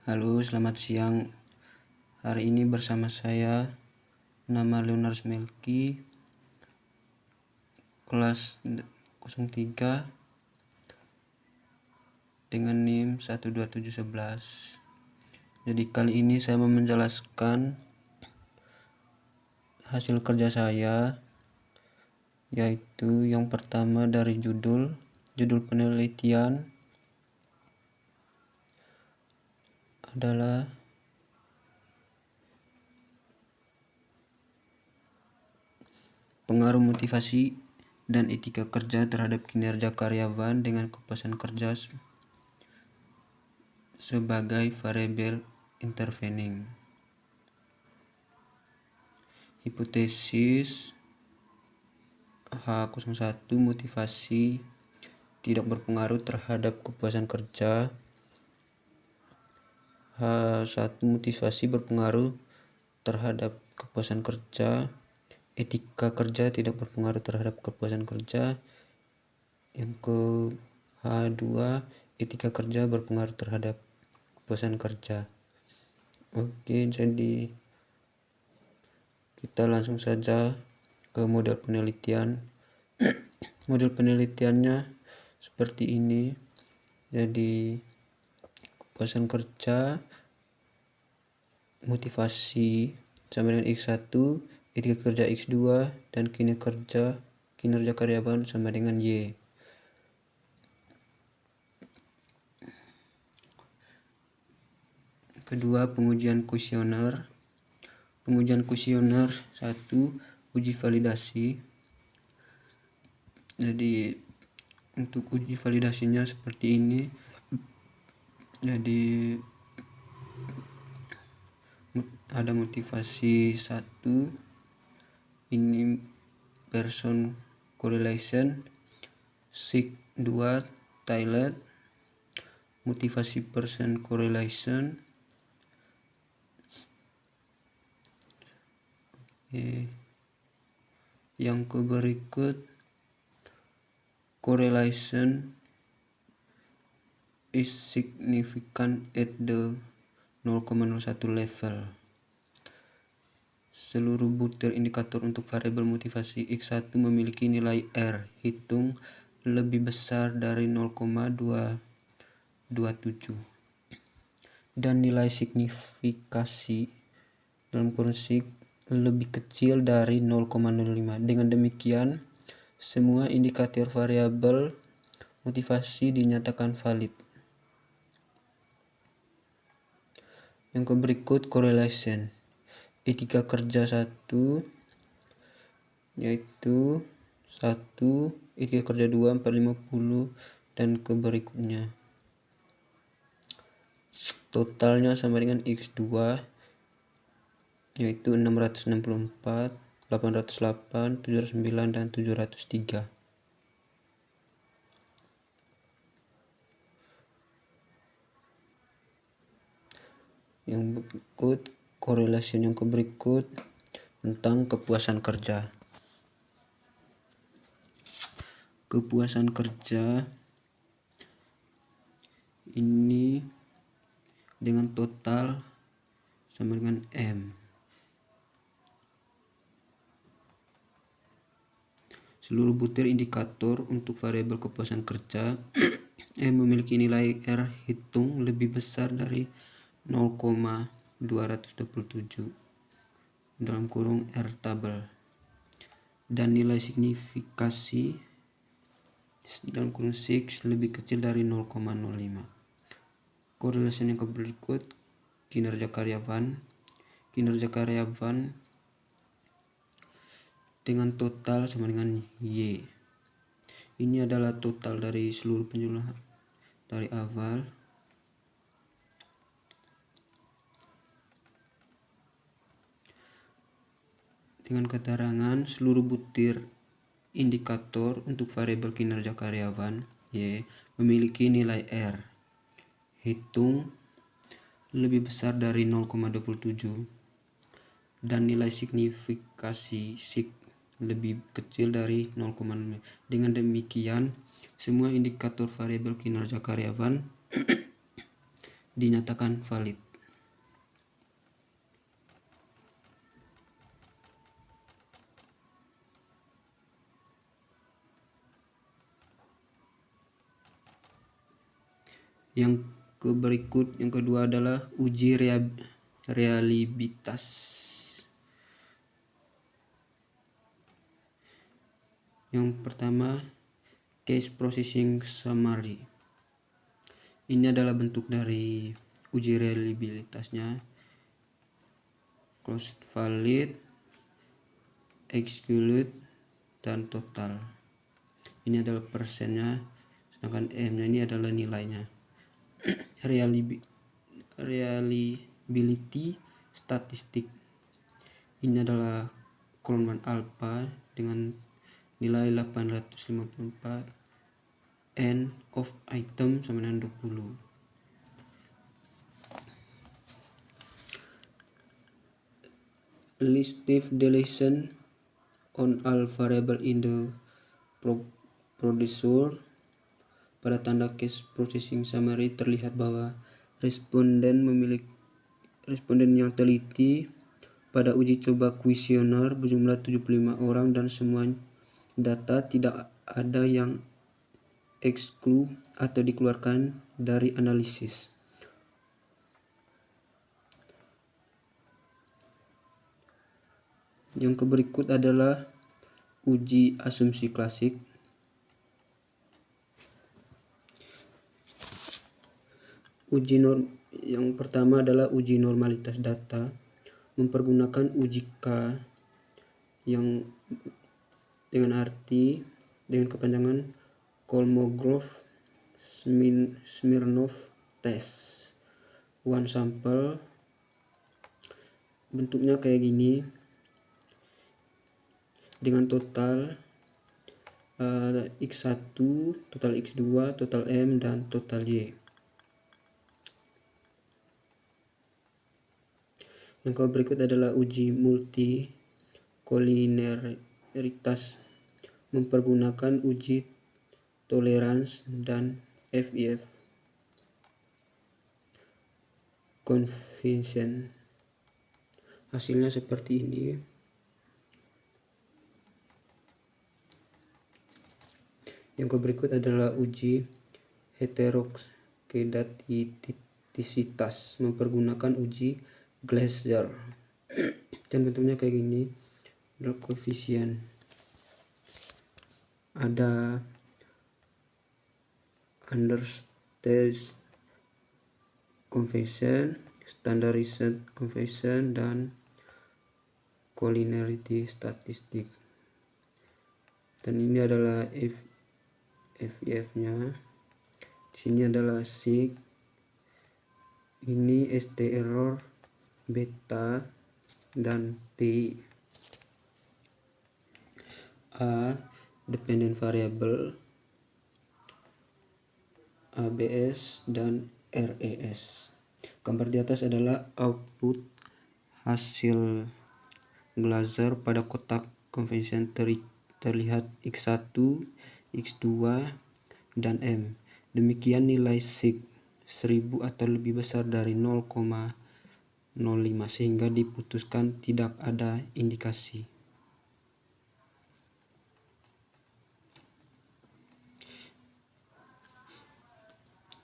Halo, selamat siang. Hari ini bersama saya, nama Leonard Melki, kelas 03 dengan NIM 12711. Jadi kali ini saya mau menjelaskan hasil kerja saya, yaitu yang pertama dari judul penelitian adalah pengaruh motivasi dan etika kerja terhadap kinerja karyawan dengan kepuasan kerja sebagai variabel intervening. Hipotesis H01, motivasi tidak berpengaruh terhadap kepuasan kerja. H1, motivasi berpengaruh terhadap kepuasan kerja. Etika kerja tidak berpengaruh terhadap kepuasan kerja. Yang ke H2, etika kerja berpengaruh terhadap kepuasan kerja. Oke, jadi kita langsung saja ke model penelitian. Model penelitiannya seperti ini. Jadi kepuasan kerja, motivasi sama dengan X1, etika kerja X2, dan kinerja karyawan sama dengan Y. Kedua, pengujian kuesioner. Pengujian kuesioner 1, uji validasi. Jadi untuk uji validasinya seperti ini. Jadi ada motivasi 1, ini person correlation. Sig 2, Thailand, motivasi person correlation. Yang berikut correlation is significant at the 0,01 level. Seluruh butir indikator untuk variabel motivasi X1 memiliki nilai R hitung lebih besar dari 0,227 dan nilai signifikasi dalam kurung sig lebih kecil dari 0,05. Dengan demikian, semua indikator variabel motivasi dinyatakan valid. Yang berikut correlation etika kerja 1, yaitu 1, etika kerja 2, 450, dan berikutnya. Totalnya sama dengan X2, yaitu 664, 808, 709, dan 703. Yang berikut korelasi yang berikut tentang kepuasan kerja. Kepuasan kerja ini dengan total sama dengan M. Seluruh butir indikator untuk variabel kepuasan kerja M memiliki nilai R hitung lebih besar dari 0,227 dalam kurung R tabel, dan nilai signifikasi dalam kurung sig lebih kecil dari 0,05. Korelasi yang berikut kinerja karyawan dengan total sama dengan Y. Ini adalah total dari seluruh penjumlahan dari awal dengan keterangan seluruh butir indikator untuk variabel kinerja karyawan Y memiliki nilai R hitung lebih besar dari 0,27 dan nilai signifikasi sig lebih kecil dari 0,5. Dengan demikian, semua indikator variabel kinerja karyawan dinyatakan valid. Yang kedua adalah uji reliabilitas. Yang pertama, case processing summary. Ini adalah bentuk dari uji reliabilitasnya. Closed, valid, exclude, dan total. Ini adalah persennya, sedangkan M-nya ini adalah nilainya. Reliability statistik. Ini adalah Kalman alpha dengan nilai 854, end of item sama dengan 20. List if deletion on all variable in the producer. Pada tanda case processing summary terlihat bahwa responden yang teliti pada uji coba kuesioner berjumlah 75 orang dan semua data tidak ada yang exclude atau dikeluarkan dari analisis. Yang berikut adalah uji asumsi klasik. Yang pertama adalah uji normalitas data, mempergunakan uji K yang dengan kepanjangan Kolmogorov-Smirnov test. One sample, bentuknya kayak gini, dengan total X1, total X2, total M, dan total Y. Yang berikut adalah uji multi kolineritas, mempergunakan uji tolerance dan FIF convention. Hasilnya seperti ini. Yang berikut adalah uji heterokedastisitas, mempergunakan uji Glaser, dan bentuknya kayak gini. Koefisien ada understated convention, standardized convention, dan collinearity statistik. Dan ini adalah FIF-nya. Di sini adalah sig, ini ST error, beta, dan T. A dependent variable, ABS, dan RES. Gambar di atas adalah output hasil Glaser. Pada kotak convention terlihat X1, X2, dan M. Demikian nilai sig 1000 atau lebih besar dari 0,05 sehingga diputuskan tidak ada indikasi.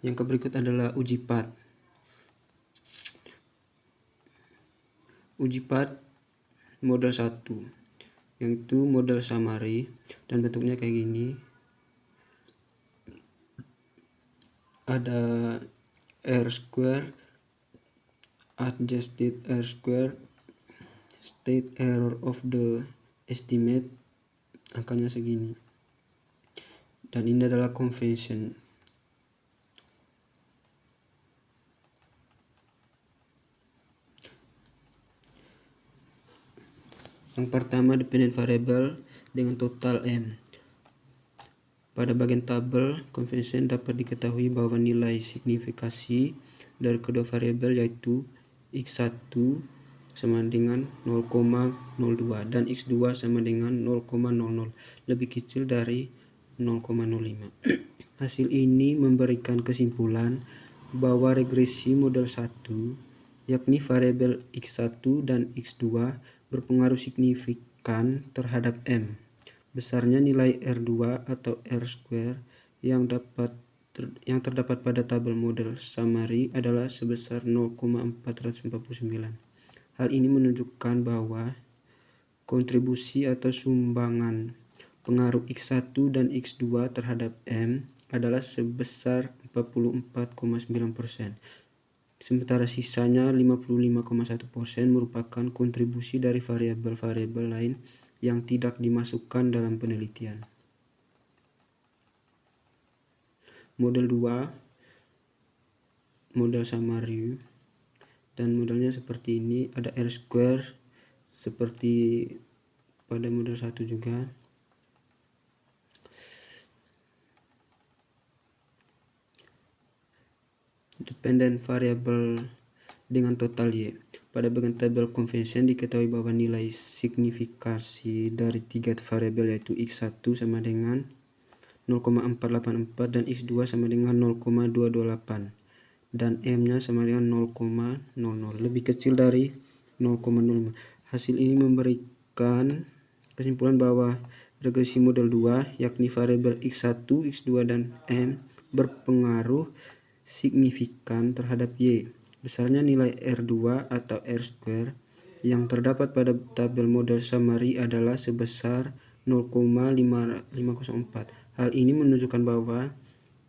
Yang berikut adalah uji PAT. Uji PAT model 1, yaitu model summary, dan bentuknya kayak gini. Ada R-square, adjusted R-square, state error of the estimate, angkanya segini. Dan ini adalah convention. Yang pertama, dependent variable dengan total M. Pada bagian tabel convention dapat diketahui bahwa nilai signifikasi dari kedua variabel yaitu X1 sama dengan 0,02 dan X2 sama dengan 0,00, lebih kecil dari 0,05. Hasil ini memberikan kesimpulan bahwa regresi model 1, yakni variabel X1 dan X2 berpengaruh signifikan terhadap M. Besarnya nilai R2 atau R² yang terdapat pada tabel model summary adalah sebesar 0,449. Hal ini menunjukkan bahwa kontribusi atau sumbangan pengaruh X1 dan X2 terhadap M adalah sebesar 44,9%. Sementara sisanya 55,1% merupakan kontribusi dari variabel-variabel lain yang tidak dimasukkan dalam penelitian. Model 2, model summary, dan modelnya seperti ini, ada R² seperti pada model 1 juga. Dependent variable dengan total Y. Pada bagian tabel convention diketahui bahwa nilai signifikasi dari tiga variabel yaitu X1 sama dengan 0,484 dan X2 sama dengan 0,228 dan M-nya sama dengan 0,00, lebih kecil dari 0,05. Hasil ini memberikan kesimpulan bahwa regresi model 2 yakni variabel X1, X2 dan M berpengaruh signifikan terhadap Y. Besarnya nilai R2 atau R² yang terdapat pada tabel model summary adalah sebesar 0,5504. Hal ini menunjukkan bahwa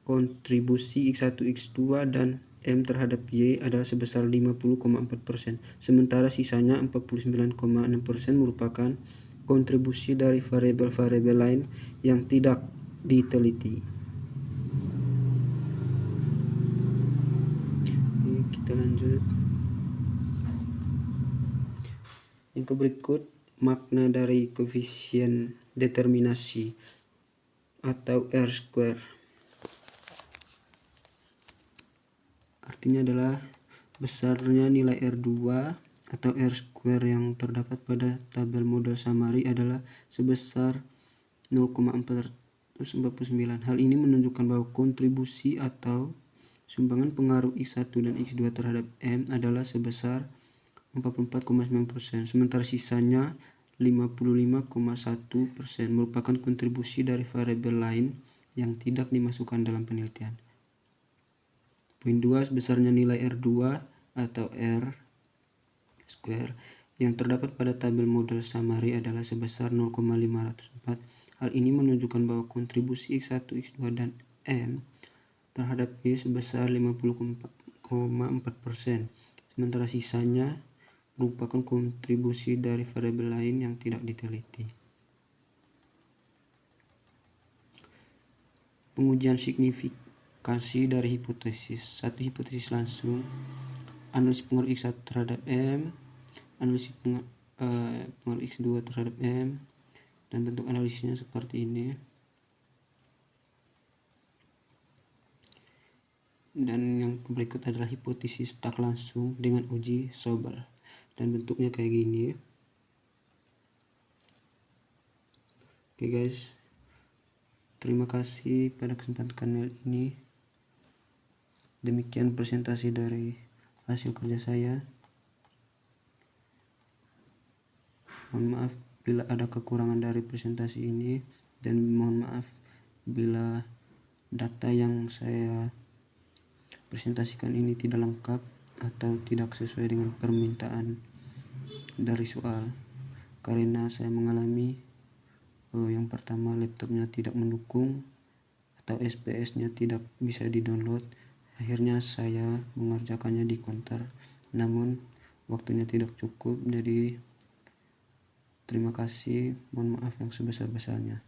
kontribusi X1, X2 dan M terhadap Y adalah sebesar 50,4%, sementara sisanya 49,6% merupakan kontribusi dari variabel-variabel lain yang tidak diteliti. Kita lanjut. Yang berikut, makna dari koefisien determinasi atau R². Artinya adalah besarnya nilai R2 atau R² yang terdapat pada tabel model summary adalah sebesar 0,449. Hal ini menunjukkan bahwa kontribusi atau sumbangan pengaruh X1 dan X2 terhadap M adalah sebesar 44,9%, sementara sisanya 55,1% merupakan kontribusi dari variabel lain yang tidak dimasukkan dalam penelitian. Poin 2, sebesarnya nilai R2 atau R² yang terdapat pada tabel model summary adalah sebesar 0,504. Hal ini menunjukkan bahwa kontribusi X1, X2 dan M terhadap Y sebesar 50,4%, sementara sisanya merupakan kontribusi dari variabel lain yang tidak diteliti. Pengujian signifikasi dari hipotesis. Satu hipotesis langsung, analisis pengaruh X1 terhadap M, analisis pengaruh X2 terhadap M, dan bentuk analisisnya seperti ini. Dan yang berikut adalah hipotesis tak langsung dengan uji Sobel, dan bentuknya kayak gini. Oke guys, terima kasih pada kesempatan ini. Demikian presentasi dari hasil kerja saya. Mohon maaf bila ada kekurangan dari presentasi ini, dan mohon maaf bila data yang saya presentasikan ini tidak lengkap atau tidak sesuai dengan permintaan dari soal, karena saya mengalami yang pertama, laptopnya tidak mendukung atau SPS-nya tidak bisa di-download. Akhirnya saya mengerjakannya di counter, namun waktunya tidak cukup. Jadi terima kasih, mohon maaf yang sebesar-besarnya.